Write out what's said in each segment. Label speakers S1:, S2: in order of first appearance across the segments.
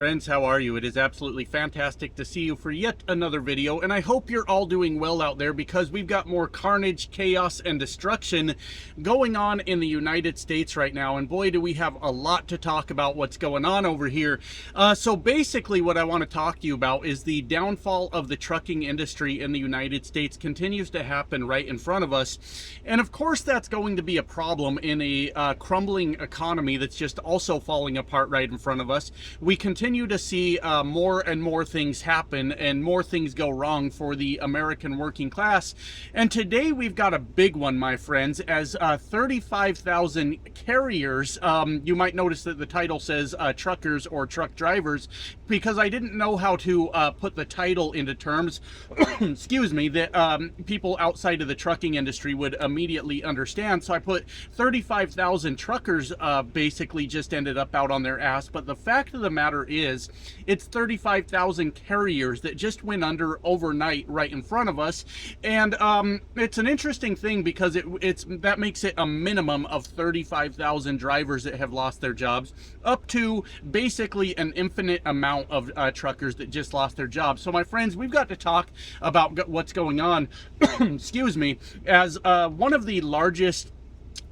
S1: Friends, how are you? It is absolutely fantastic to see you for yet another video, and I hope you're all doing well out there because we've got more carnage, chaos, and destruction going on in the United States right now, and boy, do we have a lot to talk about what's going on over here. So basically what I want to talk to you about is the downfall of the trucking industry in the United States continues to happen right in front of us, and of course that's going to be a problem in a crumbling economy that's just also falling apart right in front of us. We continue to see more and more things happen and more things go wrong for the American working class. And today we've got a big one, my friends, as 35,000 carriers. You might notice that the title says truckers or truck drivers, because I didn't know how to put the title into terms, excuse me, that people outside of the trucking industry would immediately understand. So I put 35,000 truckers basically just ended up out on their ass. But the fact of the matter is, it's 35,000 carriers that just went under overnight right in front of us. And it's an interesting thing because that makes it a minimum of 35,000 drivers that have lost their jobs, up to basically an infinite amount of truckers that just lost their jobs. So my friends, we've got to talk about what's going on, excuse me, as one of the largest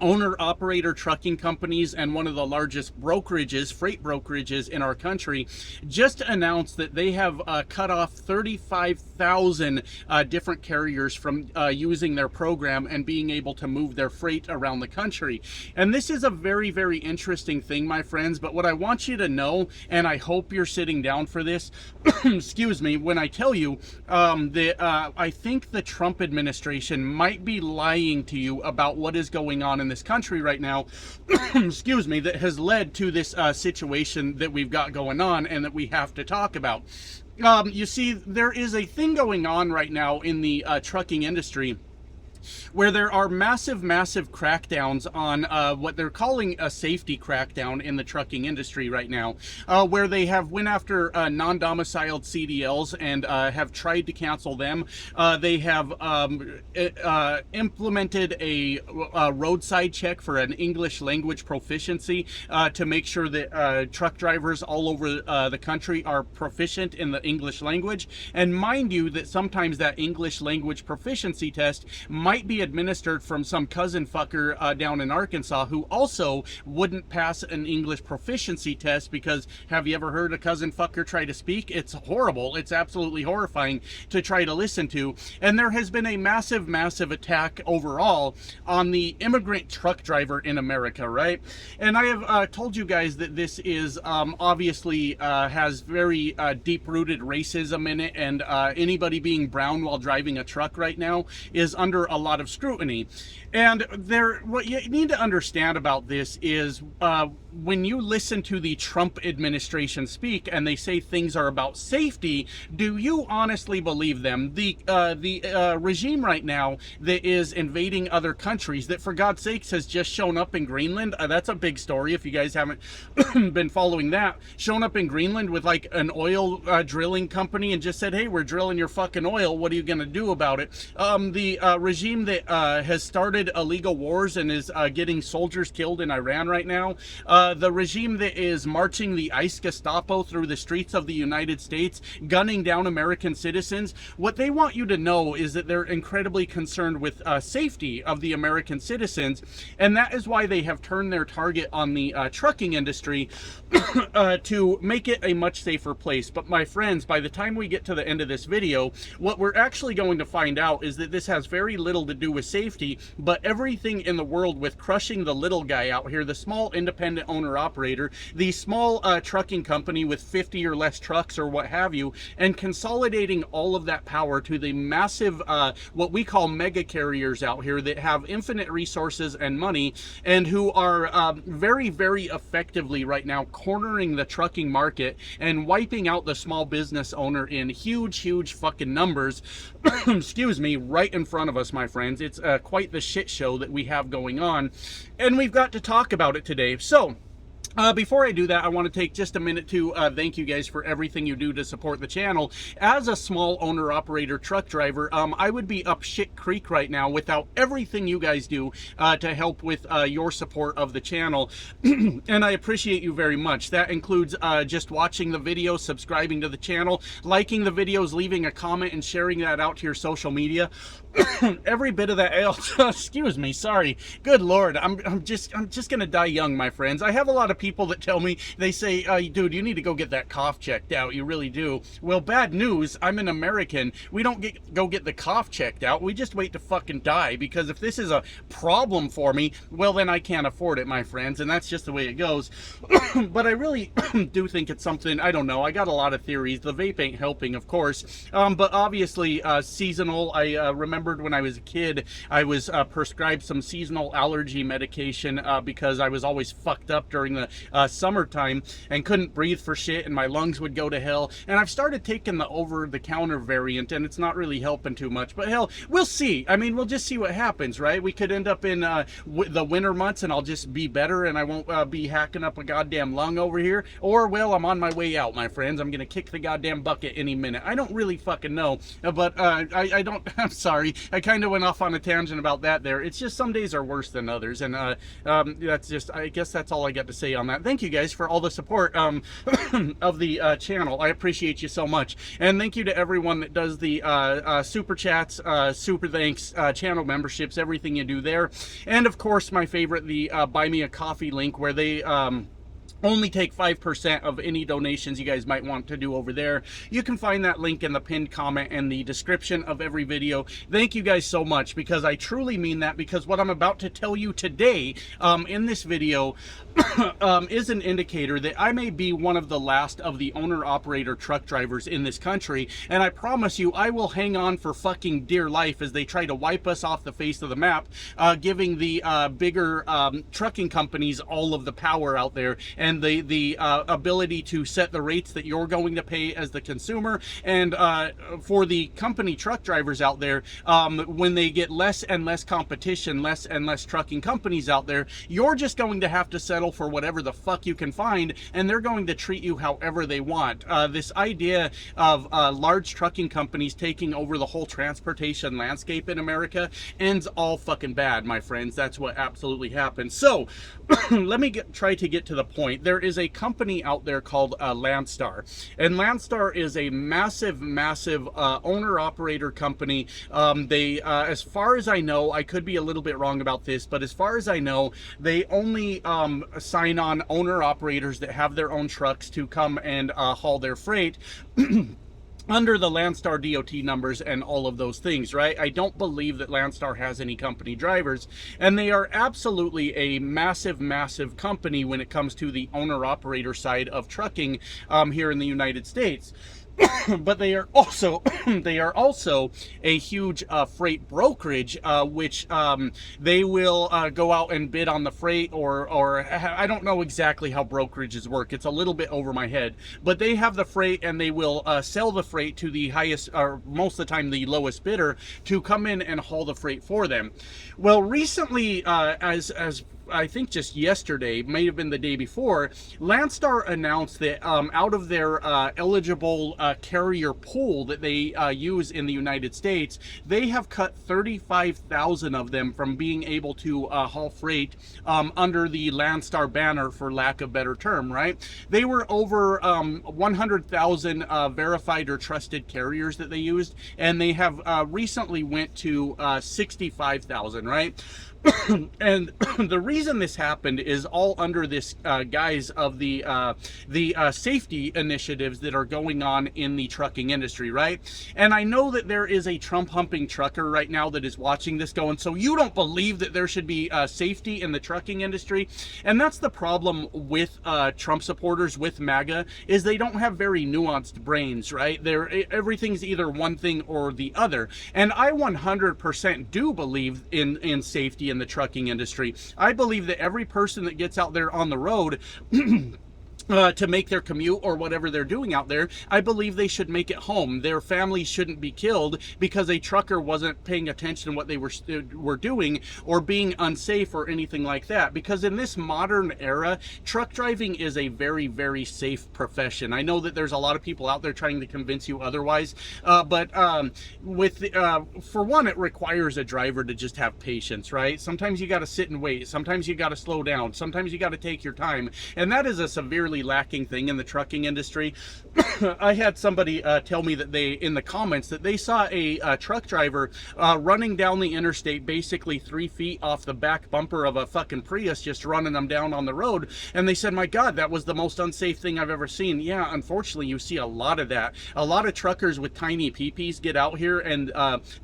S1: owner-operator trucking companies and one of the largest brokerages, freight brokerages in our country, just announced that they have cut off 35,000 different carriers from using their program and being able to move their freight around the country. And this is a very, very interesting thing, my friends, but what I want you to know, and I hope you're sitting down for this, excuse me, when I tell you that I think the Trump administration might be lying to you about what is going on in this country right now, excuse me, that has led to this situation that we've got going on and that we have to talk about. You see, there is a thing going on right now in the trucking industry where there are massive crackdowns on what they're calling a safety crackdown in the trucking industry right now, where they have went after non-domiciled CDLs and have tried to cancel them. They have implemented a roadside check for an English language proficiency to make sure that truck drivers all over the country are proficient in the English language. And mind you that sometimes that English language proficiency test might be administered from some cousin fucker down in Arkansas who also wouldn't pass an English proficiency test, because have you ever heard a cousin fucker try to speak? It's horrible. It's absolutely horrifying to try to listen to. And there has been a massive attack overall on the immigrant truck driver in America, right? And I have told you guys that this is obviously has very deep-rooted racism in it, and anybody being brown while driving a truck right now is under a lot of scrutiny. And what you need to understand about this is when you listen to the Trump administration speak and they say things are about safety, do you honestly believe them? The regime right now that is invading other countries, that for God's sakes has just shown up in Greenland, that's a big story if you guys haven't been following that, shown up in Greenland with like an oil drilling company and just said, hey, we're drilling your fucking oil, what are you gonna do about it? The regime that has started illegal wars and is getting soldiers killed in Iran right now, the regime that is marching the ICE Gestapo through the streets of the United States, gunning down American citizens, what they want you to know is that they're incredibly concerned with safety of the American citizens, and that is why they have turned their target on the trucking industry to make it a much safer place. But my friends, by the time we get to the end of this video, what we're actually going to find out is that this has very little to do with safety, but everything in the world with crushing the little guy out here, the small independent owner-operator, the small trucking company with 50 or less trucks or what have you, and consolidating all of that power to the massive, what we call mega carriers out here that have infinite resources and money, and who are very effectively right now cornering the trucking market and wiping out the small business owner in huge fucking numbers, excuse me, right in front of us, my friends. It's quite the shit show that we have going on, and we've got to talk about it today. So Before I do that, I want to take just a minute to thank you guys for everything you do to support the channel. As a small owner-operator truck driver, I would be up shit creek right now without everything you guys do to help with your support of the channel. And I appreciate you very much. That includes just watching the videos, subscribing to the channel, liking the videos, leaving a comment, and sharing that out to your social media. Every bit of that excuse me, sorry, good lord, I'm just gonna die young, my friends. I have a lot of people that tell me, they say, dude, you need to go get that cough checked out. You really do. Well, bad news, I'm an American. We don't go get the cough checked out. We just wait to fucking die, because if this is a problem for me, well, then I can't afford it, my friends, and that's just the way it goes. But I really do think it's something, I don't know, I got a lot of theories. The vape ain't helping, of course, but obviously seasonal. I remembered when I was a kid, I was prescribed some seasonal allergy medication because I was always fucked up during the summertime and couldn't breathe for shit, and my lungs would go to hell. And I've started taking the over-the-counter variant, and it's not really helping too much, but hell, we'll see. I mean, we'll just see what happens, right? We could end up in the winter months and I'll just be better and I won't be hacking up a goddamn lung over here, or, well, I'm on my way out, my friends. I'm gonna kick the goddamn bucket any minute. I don't really fucking know, but I don't, I'm sorry, I kind of went off on a tangent about that there. It's just some days are worse than others, and that's just, I guess that's all I got to say on that. Thank you guys for all the support of the channel. I appreciate you so much, and thank you to everyone that does the super chats, super thanks, channel memberships, everything you do there, and of course my favorite, the buy me a coffee link, where they only take 5% of any donations you guys might want to do over there. You can find that link in the pinned comment and the description of every video. Thank you guys so much, because I truly mean that, because what I'm about to tell you today in this video is an indicator that I may be one of the last of the owner-operator truck drivers in this country, and I promise you I will hang on for fucking dear life as they try to wipe us off the face of the map, giving the bigger trucking companies all of the power out there, and the ability to set the rates that you're going to pay as the consumer. And for the company truck drivers out there, when they get less and less competition, less and less trucking companies out there, you're just going to have to settle for whatever the fuck you can find, and they're going to treat you however they want. This idea of large trucking companies taking over the whole transportation landscape in America ends all fucking bad, my friends. That's what absolutely happens. So let me try to get to the point. There is a company out there called Landstar, and Landstar is a massive owner-operator company. They as far as I know, I could be a little bit wrong about this, but as far as I know, they only sign on owner-operators that have their own trucks to come and haul their freight under the Landstar DOT numbers and all of those things, right? I don't believe that Landstar has any company drivers, and they are absolutely a massive company when it comes to the owner-operator side of trucking here in the United States. But they are also a huge freight brokerage, which they will go out and bid on the freight, or I don't know exactly how brokerages work. It's a little bit over my head, but they have the freight, and they will sell the freight to the highest, or most of the time the lowest bidder, to come in and haul the freight for them. Well, recently, as I think just yesterday, may have been the day before, Landstar announced that out of their eligible carrier pool that they use in the United States, they have cut 35,000 of them from being able to haul freight under the Landstar banner, for lack of a better term, right? They were over 100,000 verified or trusted carriers that they used, and they have recently went to 65,000, right? And the reason this happened is all under this guise of the safety initiatives that are going on in the trucking industry, right? And I know that there is a Trump-humping trucker right now that is watching this going, so you don't believe that there should be safety in the trucking industry? And that's the problem with Trump supporters, with MAGA, is they don't have very nuanced brains, right? Everything's either one thing or the other. And I 100% do believe in safety in the trucking industry. I believe that every person that gets out there on the road to make their commute or whatever they're doing out there, I believe they should make it home. Their families shouldn't be killed because a trucker wasn't paying attention to what they were doing or being unsafe or anything like that. Because in this modern era, truck driving is a very, very safe profession. I know that there's a lot of people out there trying to convince you otherwise, but for one, it requires a driver to just have patience, right? Sometimes you got to sit and wait. Sometimes you got to slow down. Sometimes you got to take your time, and that is a severely lacking thing in the trucking industry. I had somebody tell me that in the comments that they saw a truck driver running down the interstate basically 3 feet off the back bumper of a fucking Prius, just running them down on the road, and they said, my God, that was the most unsafe thing I've ever seen. Yeah, unfortunately, you see a lot of that. A lot of truckers with tiny peepees get out here, and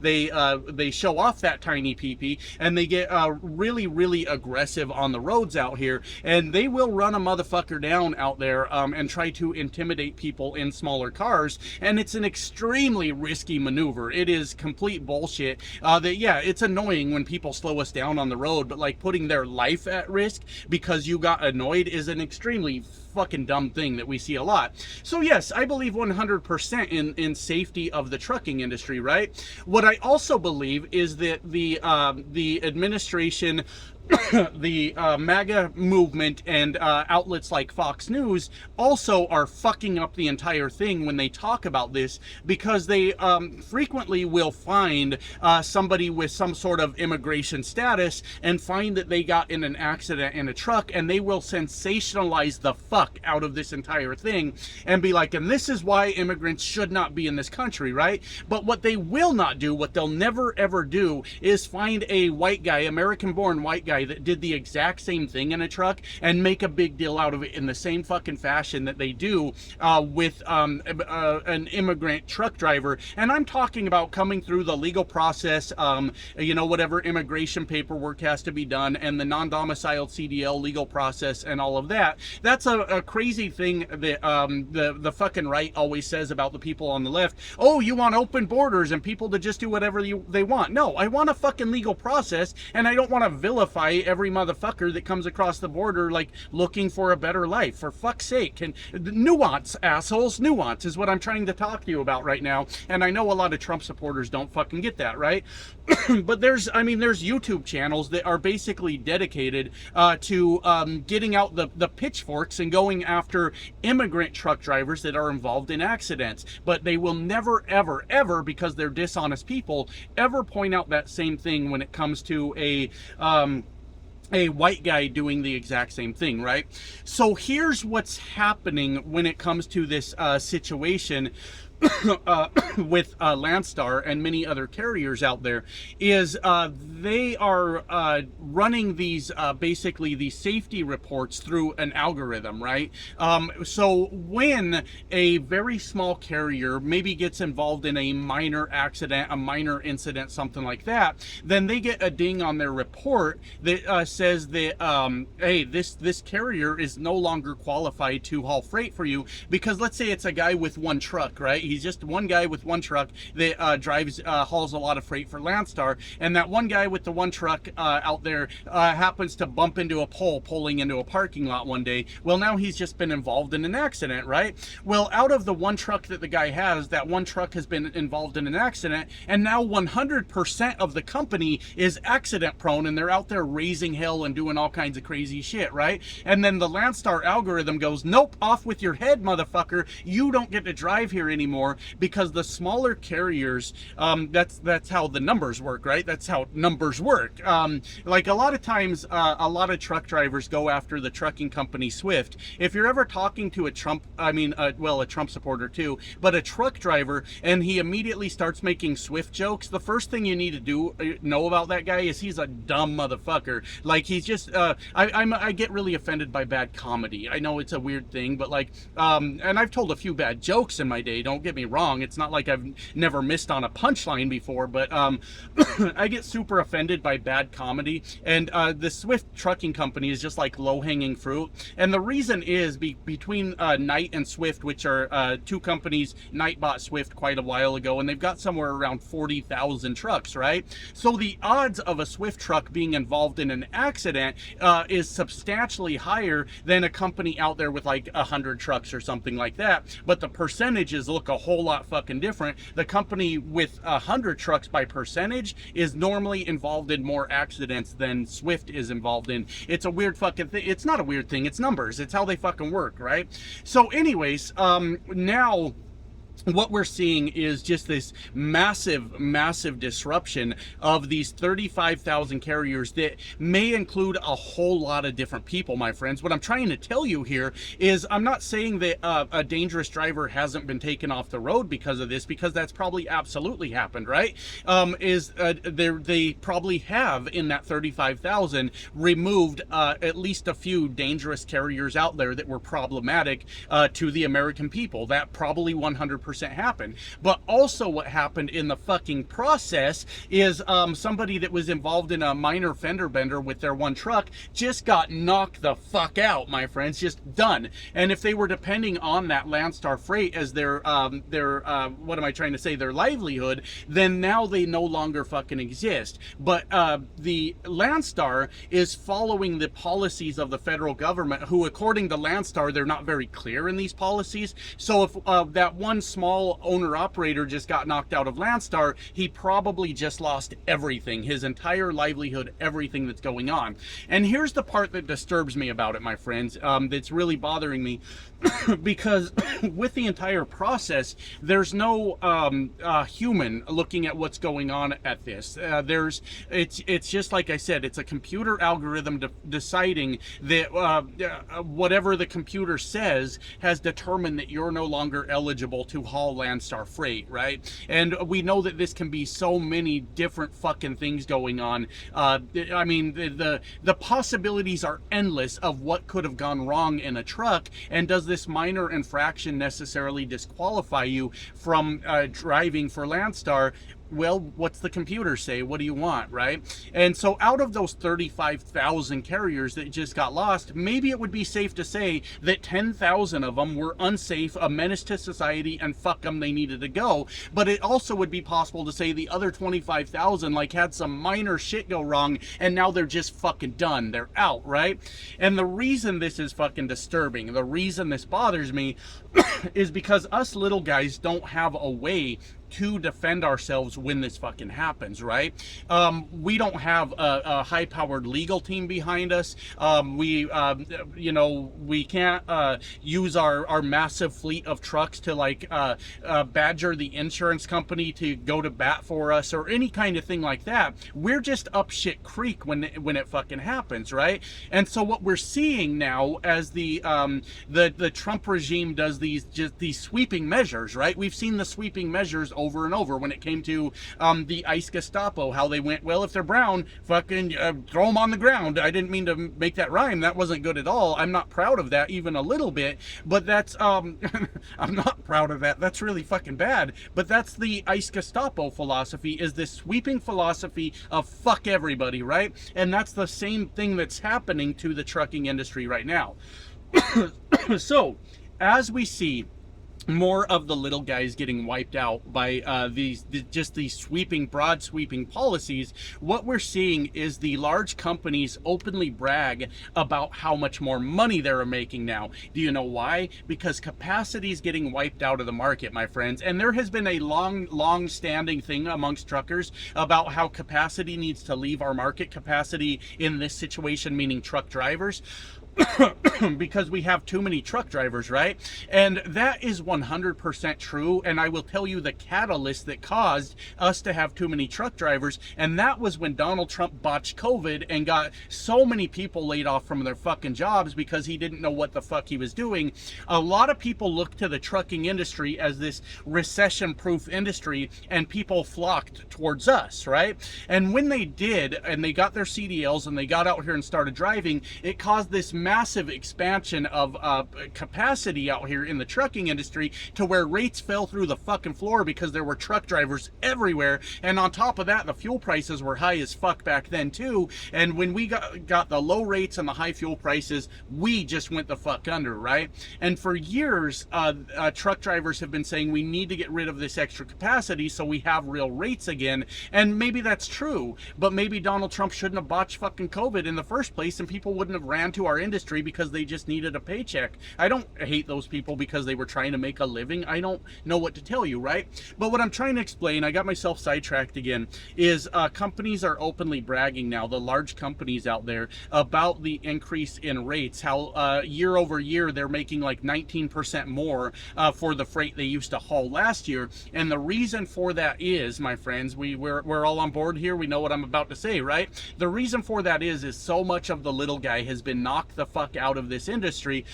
S1: they show off that tiny peepee, and they get really, really aggressive on the roads out here, and they will run a motherfucker down out there and try to intimidate people in smaller cars, and it's an extremely risky maneuver. It is complete bullshit. Yeah, it's annoying when people slow us down on the road, but like putting their life at risk because you got annoyed is an extremely fucking dumb thing that we see a lot. So yes, I believe 100% in safety of the trucking industry, right? What I also believe is that the administration, the MAGA movement, and outlets like Fox News also are fucking up the entire thing when they talk about this, because they frequently will find somebody with some sort of immigration status and find that they got in an accident in a truck, and they will sensationalize the fuck out of this entire thing and be like, and this is why immigrants should not be in this country, right? But what they will not do, what they'll never ever do, is find a white guy, American-born white guy, that did the exact same thing in a truck and make a big deal out of it in the same fucking fashion that they do with an immigrant truck driver. And I'm talking about coming through the legal process, whatever immigration paperwork has to be done, and the non-domiciled CDL legal process and all of that. That's a crazy thing that the fucking right always says about the people on the left. Oh, you want open borders and people to just do whatever they want. No, I want a fucking legal process, and I don't want to vilify every motherfucker that comes across the border like looking for a better life. For fuck's sake. And nuance, assholes. Nuance is what I'm trying to talk to you about right now. And I know a lot of Trump supporters don't fucking get that, right? But there's YouTube channels that are basically dedicated to getting out the pitchforks and going after immigrant truck drivers that are involved in accidents. But they will never, ever, ever, because they're dishonest people, ever point out that same thing when it comes to a white guy doing the exact same thing, right? So here's what's happening when it comes to this situation with Landstar and many other carriers out there, is they are running these basically these safety reports through an algorithm, right? So when a very small carrier maybe gets involved in a minor accident, a minor incident, something like that, then they get a ding on their report that says that hey, this carrier is no longer qualified to haul freight for you, because let's say it's a guy with one truck, right? He's just one guy with one truck that hauls a lot of freight for Landstar, and that one guy with the one truck out there happens to bump into a pole pulling into a parking lot one day. Well, now he's just been involved in an accident, right? Well, out of the one truck that the guy has, that one truck has been involved in an accident, and now 100% of the company is accident prone, and they're out there raising hell and doing all kinds of crazy shit, right? And then the Landstar algorithm goes, nope, off with your head, motherfucker. You don't get to drive here anymore, because the smaller carriers, that's how the numbers work, right? That's how numbers work. Like a lot of times, a lot of truck drivers go after the trucking company Swift. If you're ever talking to a Trump supporter too, but a truck driver, and he immediately starts making Swift jokes, the first thing you need to know about that guy is he's a dumb motherfucker. Like, he's just, I get really offended by bad comedy. I know it's a weird thing, but like, and I've told a few bad jokes in my day, don't get me wrong, it's not like I've never missed on a punchline before, but I get super offended by bad comedy, and the Swift trucking company is just like low-hanging fruit. And the reason is between Knight and Swift, which are two companies. Knight bought Swift quite a while ago, and they've got somewhere around 40,000 trucks, right? So the odds of a Swift truck being involved in an accident is substantially higher than a company out there with like 100 trucks or something like that. But the percentages look a whole lot fucking different. The company with 100 trucks by percentage is normally involved in more accidents than Swift is involved in. It's a weird fucking thing. It's not a weird thing. It's numbers. It's how they fucking work, right? So anyways, now what we're seeing is just this massive disruption of these 35,000 carriers that may include a whole lot of different people, my friends. What I'm trying to tell you here is I'm not saying that a dangerous driver hasn't been taken off the road because of this, because that's probably absolutely happened, right? They probably have, in that 35,000, removed at least a few dangerous carriers out there that were problematic to the American people. That probably 100% happened. But also what happened in the fucking process is somebody that was involved in a minor fender bender with their one truck just got knocked the fuck out, my friends, just done. And if they were depending on that Landstar freight as their what am I trying to say, their livelihood, then now they no longer fucking exist. But the Landstar is following the policies of the federal government, who, according to Landstar, they're not very clear in these policies. So if that one small owner-operator just got knocked out of Landstar, he probably just lost everything, his entire livelihood, everything that's going on. And here's the part that disturbs me about it, my friends, that's really bothering me, because with the entire process, there's no human looking at what's going on at this. It's just like I said, it's a computer algorithm deciding that whatever the computer says has determined that you're no longer eligible to haul Landstar freight, right? And we know that this can be so many different fucking things going on. I mean, the possibilities are endless of what could have gone wrong in a truck. And does this minor infraction necessarily disqualify you from driving for Landstar? Well, what's the computer say? What do you want, right? And so out of those 35,000 carriers that just got lost, maybe it would be safe to say that 10,000 of them were unsafe, a menace to society, and fuck them, they needed to go. But it also would be possible to say the other 25,000 like had some minor shit go wrong, and now they're just fucking done. They're out, right? And the reason this is fucking disturbing, the reason this bothers me is because us little guys don't have a way to defend ourselves when this fucking happens, right? We don't have a high-powered legal team behind us. We can't use our massive fleet of trucks to like badger the insurance company to go to bat for us or any kind of thing like that. We're just up shit creek when it fucking happens, right? And so what we're seeing now as the Trump regime does these sweeping measures, right? We've seen the sweeping measures over and over when it came to the ICE Gestapo, how they went, well, if they're brown, fucking throw them on the ground. I didn't mean to make that rhyme. That wasn't good at all. I'm not proud of that even a little bit, but that's, I'm not proud of that. That's really fucking bad. But that's the ICE Gestapo philosophy, is this sweeping philosophy of fuck everybody, right? And that's the same thing that's happening to the trucking industry right now. So, as we see more of the little guys getting wiped out by these broad sweeping policies, what we're seeing is the large companies openly brag about how much more money they're making now. Do you know why? Because capacity is getting wiped out of the market, my friends. And there has been a long standing thing amongst truckers about how capacity needs to leave our market. Capacity in this situation meaning truck drivers. Because we have too many truck drivers, right? And that is 100% true. And I will tell you the catalyst that caused us to have too many truck drivers, and that was when Donald Trump botched COVID and got so many people laid off from their fucking jobs because he didn't know what the fuck he was doing. A lot of people looked to the trucking industry as this recession-proof industry, and people flocked towards us, right? And when they did, and they got their CDLs and they got out here and started driving, it caused this massive expansion of capacity out here in the trucking industry to where rates fell through the fucking floor because there were truck drivers everywhere. And on top of that, the fuel prices were high as fuck back then too. And when we got the low rates and the high fuel prices, we just went the fuck under, right? And for years, truck drivers have been saying we need to get rid of this extra capacity so we have real rates again. And maybe that's true, but maybe Donald Trump shouldn't have botched fucking COVID in the first place, and people wouldn't have ran to our industry because they just needed a paycheck. I don't hate those people because they were trying to make a living. I don't know what to tell you, right? But what I'm trying to explain, I got myself sidetracked again, is companies are openly bragging now, the large companies out there, about the increase in rates, how year over year they're making like 19% more for the freight they used to haul last year. And the reason for that is, my friends, we're all on board here. We know what I'm about to say, right? The reason for that is so much of the little guy has been knocked the fuck out of this industry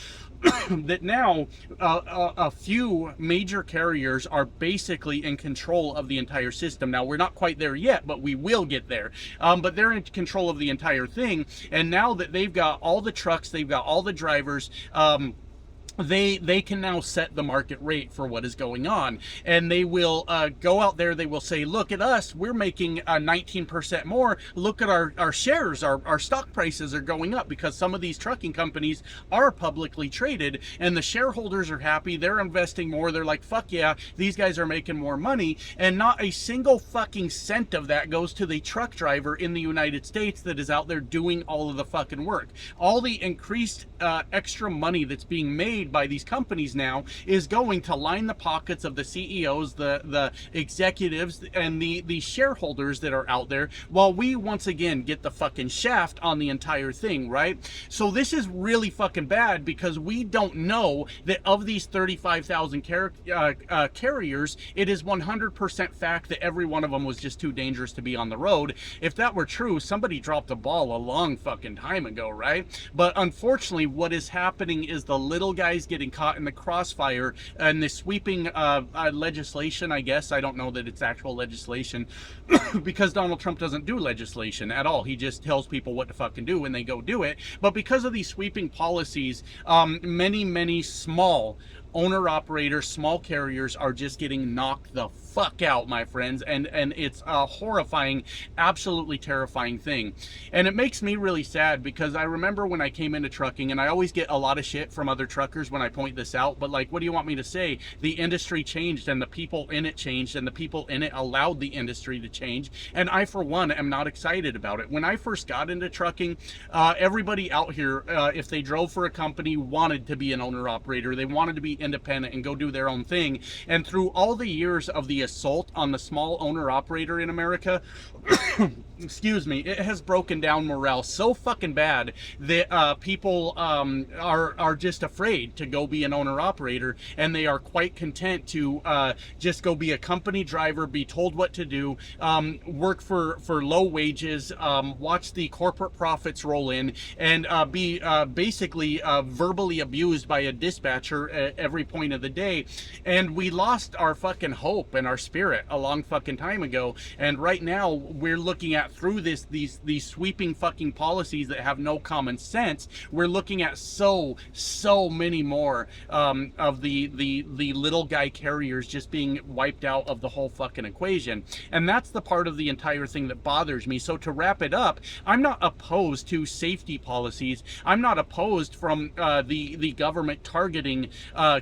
S1: that now a few major carriers are basically in control of the entire system. Now, we're not quite there yet, but we will get there. But they're in control of the entire thing. And now that they've got all the trucks, they've got all the drivers, they can now set the market rate for what is going on, and they will go out there, they will say, look at us, we're making 19% more, look at our shares, our stock prices are going up because some of these trucking companies are publicly traded, and the shareholders are happy, they're investing more, they're like, fuck yeah, these guys are making more money. And not a single fucking cent of that goes to the truck driver in the United States that is out there doing all of the fucking work. All the increased extra money that's being made by these companies now is going to line the pockets of the CEOs, the executives, and the shareholders that are out there, while we once again get the fucking shaft on the entire thing, right? So this is really fucking bad because we don't know that of these 35,000 carriers, it is 100% fact that every one of them was just too dangerous to be on the road. If that were true, somebody dropped the ball a long fucking time ago, right? But unfortunately, what is happening is the little guys getting caught in the crossfire and the sweeping legislation, I guess. I don't know that it's actual legislation because Donald Trump doesn't do legislation at all. He just tells people what to fucking do and they go do it. But because of these sweeping policies, many small owner-operators, small carriers are just getting knocked the fuck out, my friends, and it's a horrifying, absolutely terrifying thing. And it makes me really sad because I remember when I came into trucking, and I always get a lot of shit from other truckers when I point this out, but like, what do you want me to say? The industry changed and the people in it changed and the people in it allowed the industry to change, and I for one am not excited about it. When I first got into trucking, everybody out here, if they drove for a company, wanted to be an owner-operator. They wanted to be independent and go do their own thing. And through all the years of the assault on the small owner operator in America, excuse me, it has broken down morale so fucking bad that people are just afraid to go be an owner operator, and they are quite content to just go be a company driver, be told what to do, work for low wages, watch the corporate profits roll in, and be basically verbally abused by a dispatcher at every point of the day. And we lost our fucking hope and our spirit a long fucking time ago, and right now we're looking at, through these sweeping fucking policies that have no common sense, we're looking at so many more of the little guy carriers just being wiped out of the whole fucking equation. And that's the part of the entire thing that bothers me. So to wrap it up, I'm not opposed to safety policies. I'm not opposed from the government targeting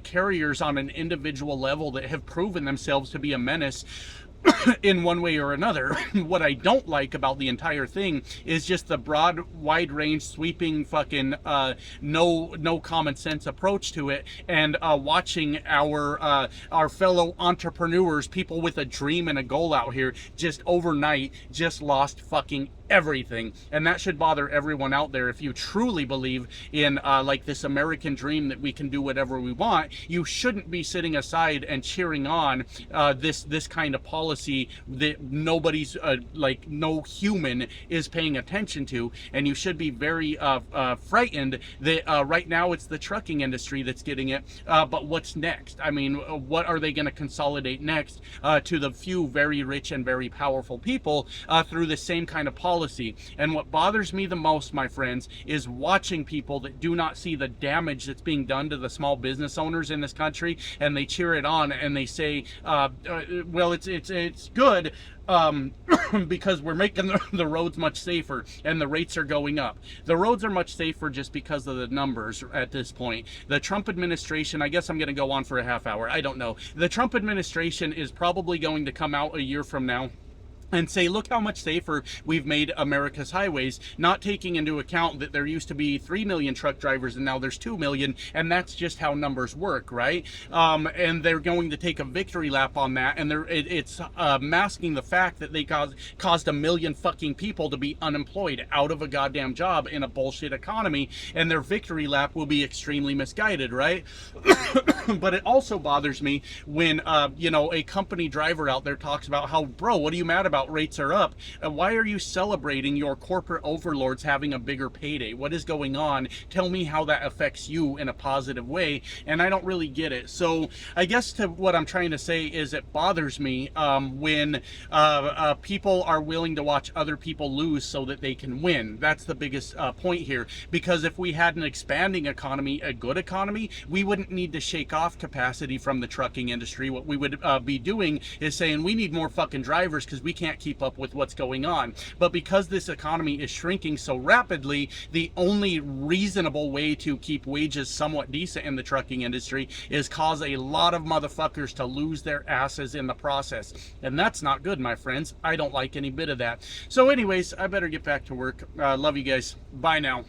S1: carriers on an individual level that have proven themselves to be a menace in one way or another. What I don't like about the entire thing is just the broad, wide range, sweeping fucking no common sense approach to it, and watching our fellow entrepreneurs, people with a dream and a goal out here, just overnight just lost fucking everything. And that should bother everyone out there. If you truly believe in like this American dream that we can do whatever we want, you shouldn't be sitting aside and cheering on this kind of policy that nobody's like no human is paying attention to. And you should be very frightened that right now it's the trucking industry that's getting it, but what's next? I mean, what are they going to consolidate next to the few very rich and very powerful people through the same kind of policy policy. And what bothers me the most, my friends, is watching people that do not see the damage that's being done to the small business owners in this country, and they cheer it on and they say, well, it's good, because we're making the roads much safer and the rates are going up. The roads are much safer just because of the numbers at this point. The Trump administration, I guess I'm going to go on for a half hour, I don't know. The Trump administration is probably going to come out a year from now and say, look how much safer we've made America's highways, not taking into account that there used to be 3 million truck drivers and now there's 2 million, and that's just how numbers work, right? And they're going to take a victory lap on that, and it's masking the fact that they caused a million fucking people to be unemployed, out of a goddamn job in a bullshit economy, and their victory lap will be extremely misguided, right? But it also bothers me when, you know, a company driver out there talks about how, bro, what are you mad about? Rates are up. Why are you celebrating your corporate overlords having a bigger payday? What is going on? Tell me how that affects you in a positive way. And I don't really get it. So I guess what I'm trying to say is it bothers me when people are willing to watch other people lose so that they can win. That's the biggest point here. Because if we had an expanding economy, a good economy, we wouldn't need to shake off capacity from the trucking industry. What we would be doing is saying we need more fucking drivers because we can't keep up with what's going on. But because this economy is shrinking so rapidly, the only reasonable way to keep wages somewhat decent in the trucking industry is cause a lot of motherfuckers to lose their asses in the process. And that's not good, my friends. I don't like any bit of that. So anyways, I better get back to work. Love you guys. Bye now.